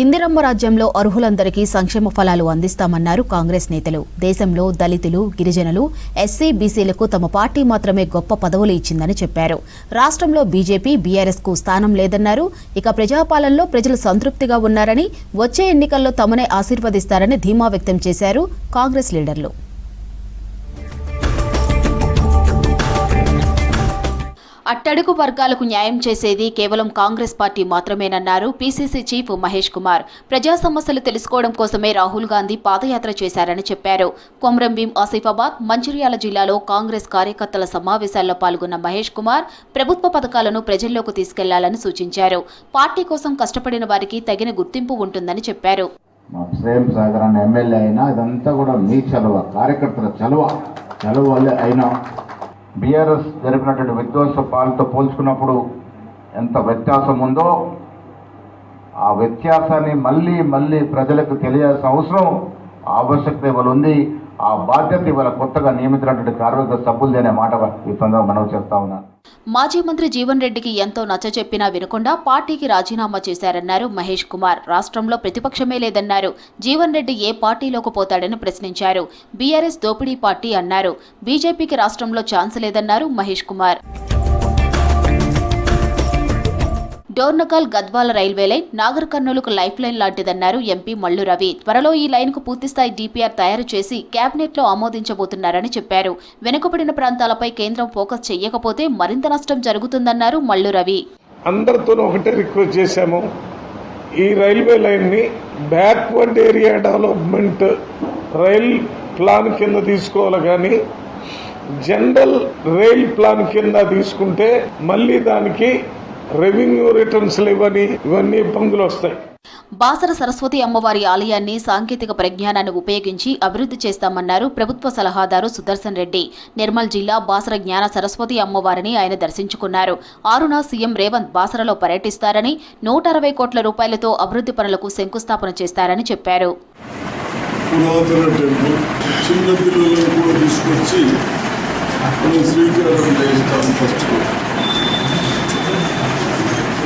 ఇందిరమ్మ రాజ్యంలో అర్హులందరికీ సంక్షేమ ఫలాలు అందిస్తామన్నారు కాంగ్రెస్ నేతలు. దేశంలో దళితులు, గిరిజనులు, ఎస్సీ, బీసీలకు తమ పార్టీ మాత్రమే గొప్ప పదవులు ఇచ్చిందని చెప్పారు. రాష్ట్రంలో బీజేపీ, బీఆర్ఎస్ కు స్థానం లేదన్నారు. ఇక ప్రజాపాలనలో ప్రజలు సంతృప్తిగా ఉన్నారని, వచ్చే ఎన్నికల్లో తమనే ఆశీర్వదిస్తారని ధీమా వ్యక్తం చేశారు కాంగ్రెస్ లీడర్లు. అట్టడుగు వర్గాలకు న్యాయం చేసేది కేవలం కాంగ్రెస్ పార్టీ మాత్రమేనన్నారు పీసీసీ చీఫ్ మహేష్ కుమార్. ప్రజా సమస్యలు తెలుసుకోవడం కోసమే రాహుల్ గాంధీ పాదయాత్ర చేశారని చెప్పారు. కొమ్రంభీం, ఆసిఫాబాద్, మంచిర్యాల జిల్లాలో కాంగ్రెస్ కార్యకర్తల సమావేశాల్లో పాల్గొన్న మహేష్ కుమార్ ప్రభుత్వ పథకాలను ప్రజల్లోకి తీసుకెళ్లాలని సూచించారు. పార్టీ కోసం కష్టపడిన వారికి తగిన గుర్తింపు ఉంటుందని చెప్పారు. ఎమ్మెల్యే అయినా ఇదంతా కూడా మీ చలువ, కార్యకర్తల చలువ అయినా బీఆర్ఎస్ జరిపినటువంటి విధ్వంస పాలనతో పోల్చుకున్నప్పుడు ఎంత వ్యత్యాసం ఉందో ఆ వ్యత్యాసాన్ని మళ్ళీ ప్రజలకు తెలియాల్సిన అవసరం, ఆవశ్యకత ఇవాళ ఉంది. ఆ బాధ్యత ఇవాళ కొత్తగా నియమించినటువంటి కార్మిక సభ్యులు అనే మాట ఈ సందర్భంగా మనవి చేస్తా ఉన్నాను. మాజీ మంత్రి జీవన్ రెడ్డికి ఎంతో నచ్చచెప్పినా వినకుండా పార్టీకి రాజీనామా చేశారన్నారు మహేష్ కుమార్. రాష్ట్రంలో ప్రతిపక్షమే లేదన్నారు. జీవన్ రెడ్డి ఏ పార్టీలోకి పోతాడని ప్రశ్నించారు. బీఆర్ఎస్ దోపిడీ పార్టీ అన్నారు. బీజేపీకి రాష్ట్రంలో ఛాన్స్ లేదన్నారు మహేష్ కుమార్. డోర్నకల్ గద్వాల రైల్వే లైన్ నాగర్ కర్నూలుకు లైఫ్ లైన్ లాంటిదన్నారు ఎంపీ మల్లు రవి. త్వరలో ఈ లైన్కు పూర్తిస్థాయి డీపీఆర్ తయారు చేసి కేబినెట్లో ఆమోదించబోతున్నారని చెప్పారు. వెనుకబడిన ప్రాంతాలపై కేంద్రం ఫోకస్ చేయకపోతే మరింత నష్టం జరుగుతుందన్నారు మల్లు రవి. అందరితో ఒకటే రిక్వెస్ట్ చేశాము, ఈ రైల్వే లైన్ ని backward area development rail plan కింద తీసుకోవాలి, కానీ జనరల్ రైల్ ప్లాన్ కింద తీసుకుంటే మళ్ళీ దానికి రెవెన్యూ రిటర్న్స్ ఇవన్నీ ఇబ్బందులు వస్తాయి. బాసర సరస్వతి అమ్మవారి ఆలయాన్ని సాంకేతిక పరిజ్ఞానాన్ని ఉపయోగించి అభివృద్ధి చేస్తామన్నారు ప్రభుత్వ సలహాదారు సుదర్శన్ రెడ్డి. నిర్మల్ జిల్లా బాసర జ్ఞాన సరస్వతి అమ్మవారిని ఆయన దర్శించుకున్నారు. 6న సీఎం రేవంత్ బాసరలో పర్యటిస్తారని, 160 కోట్ల రూపాయలతో అభివృద్ధి పనులకు శంకుస్థాపన చేస్తారని చెప్పారు.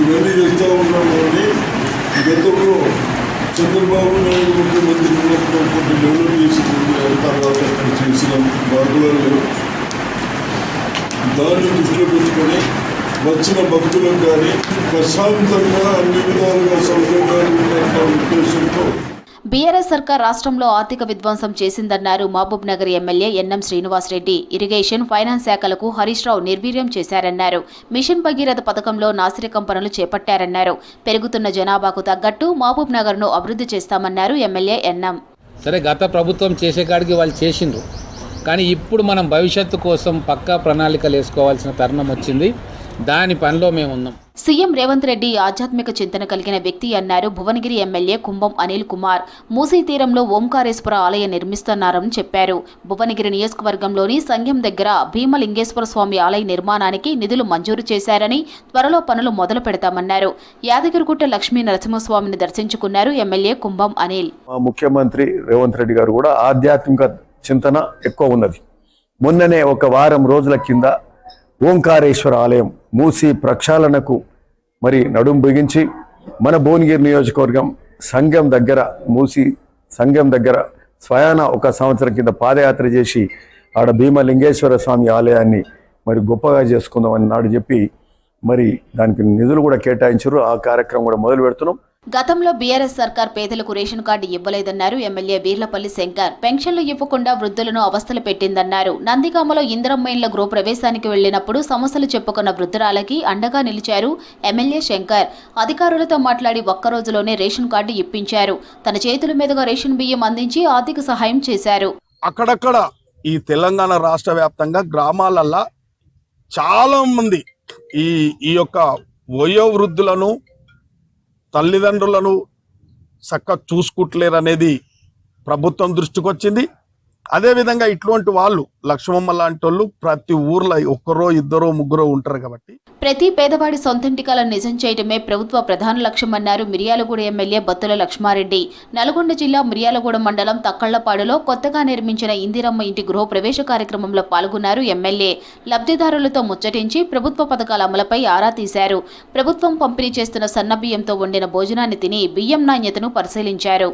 ఇవన్నీ చేస్తూ ఉన్నామని గతంలో చంద్రబాబు నాయుడు ముఖ్యమంత్రి ఉన్నప్పుడు కొన్ని డెవలప్ చేసి తర్వాత చేసిన మార్గాలు దాన్ని దృష్టిలో పెట్టుకొని వచ్చిన భక్తులకు కానీ ప్రశాంతంగా అన్ని విధాలుగా సౌకర్యాలు ఉన్న ఉద్దేశంతో బీఆర్ఎస్ సర్కార్ రాష్ట్రంలో ఆర్థిక విధ్వంసం చేసిందన్నారు Mahabub Nagar MLA NM Srinivasa Reddy. Irrigation, finance శాఖలకు హరీష్ రావు నిర్వీర్యం చేశారన్నారు. మిషన్ భగీరథ పథకంలో నాసిరకం పనులు చేపట్టారన్నారు. పెరుగుతున్న జనాభాకు తగ్గట్టు మహబూబ్ నగర్ ను అభివృద్ధి చేస్తామన్నారు ఎమ్మెల్యే ఎన్ఎం. సరే, గత ప్రభుత్వం చేసే కాడికి వాళ్ళు చేసిండ్రు, కానీ ఇప్పుడు మనం భవిష్యత్తు కోసం పక్కా ప్రణాళికలు వేసుకోవాల్సిన తరుణం వచ్చింది. దాని పనిలో మేము ఉన్నాం. సీఎం రేవంత్ రెడ్డి ఆధ్యాత్మిక చింతన కలిగిన వ్యక్తి అన్నారు భువనగిరి ఎమ్మెల్యే కుంభం అనిల్ కుమార్. మూసీ తీరంలో ఓంకారేశ్వర ఆలయం నిర్మిస్తున్నారని చెప్పారు. భువనగిరి నియోజకవర్గంలోని సంఘం దగ్గర భీమలింగేశ్వర స్వామి ఆలయ నిర్మాణానికి నిధులు మంజూరు చేశారని, త్వరలో పనులు మొదలు పెడతామన్నారు. యాదగిరిగుట్ట లక్ష్మీ నరసింహస్వామిని దర్శించుకున్నారు ఎమ్మెల్యే కుంభం అనిల్. ముఖ్యమంత్రి రేవంత్ రెడ్డి గారు కూడా ఆధ్యాత్మిక చింతన ఎక్కువ ఉన్నది. మొన్ననే ఒక వారం రోజుల కింద ఓంకారేశ్వర ఆలయం మూసి ప్రక్షాళనకు నడుం బిగించి మన భువనగిరి నియోజకవర్గం సంఘం దగ్గర, మూసి సంఘం దగ్గర స్వయాన ఒక సంవత్సరం కింద పాదయాత్ర చేసి ఆడ భీమలింగేశ్వర స్వామి ఆలయాన్ని గొప్పగా చేసుకుందామని నాడు చెప్పి దానికి నిధులు కూడా కేటాయించారు. ఆ కార్యక్రమం కూడా మొదలు పెడుతున్నాం. గతంలో బీఆర్ఎస్ సర్కార్ పేదలకు రేషన్ కార్డు ఇవ్వలేదన్నారు ఎమ్మెల్యే వీర్లపల్లి శంకర్. పెన్షన్లు ఇవ్వకుండా వృద్ధులను అవస్థలు పెట్టిందన్నారు. నందిగామలో ఇందిరమ్మ ఇండ్ల గృహప్రవేశానికి వెళ్లినప్పుడు సమస్యలు చెప్పుకున్న వృద్ధురాలకి అండగా నిలిచారు ఎమ్మెల్యే శంకర్. అధికారులతో మాట్లాడి ఒక్కరోజులోనే రేషన్ కార్డు ఇప్పించారు. తన చేతుల మీదుగా రేషన్ బియ్యం అందించి ఆర్థిక సహాయం చేశారు. అక్కడక్కడ ఈ తెలంగాణ రాష్ట్ర వ్యాప్తంగా గ్రామాలల్లో చాలా మంది ఈ యొక్క వయోవృద్ధులను, తల్లిదండ్రులను చక్కగా చూసుకుంటలేరు అనేది ప్రభుత్వం దృష్టికి వచ్చింది. అదేవిధంగా ఇటువంటి వాళ్ళు లక్ష్మమ్మ లాంటి వాళ్ళు ప్రతి ఊర్లో ఒక్కరో ఇద్దరో ముగ్గురో ఉంటారు కాబట్టి ప్రతి పేదవాడి సొంతింటి కల నిజం చేయటమే ప్రభుత్వ ప్రధాన లక్ష్యమన్నారు మిర్యాలగూడ ఎమ్మెల్యే బత్తుల లక్ష్మారెడ్డి. నల్గొండ జిల్లా మిర్యాలగూడ మండలం తక్కళ్లపాడులో కొత్తగా నిర్మించిన ఇందిరమ్మ ఇంటి గృహప్రవేశ కార్యక్రమంలో పాల్గొన్నారు ఎమ్మెల్యే. లబ్ధిదారులతో ముచ్చటించి ప్రభుత్వ పథకాల అమలుపై ఆరా తీశారు. ప్రభుత్వం పంపిణీ చేస్తున్న సన్నబియ్యంతో వండిన భోజనాన్ని తిని బియ్యం నాణ్యతను పరిశీలించారు.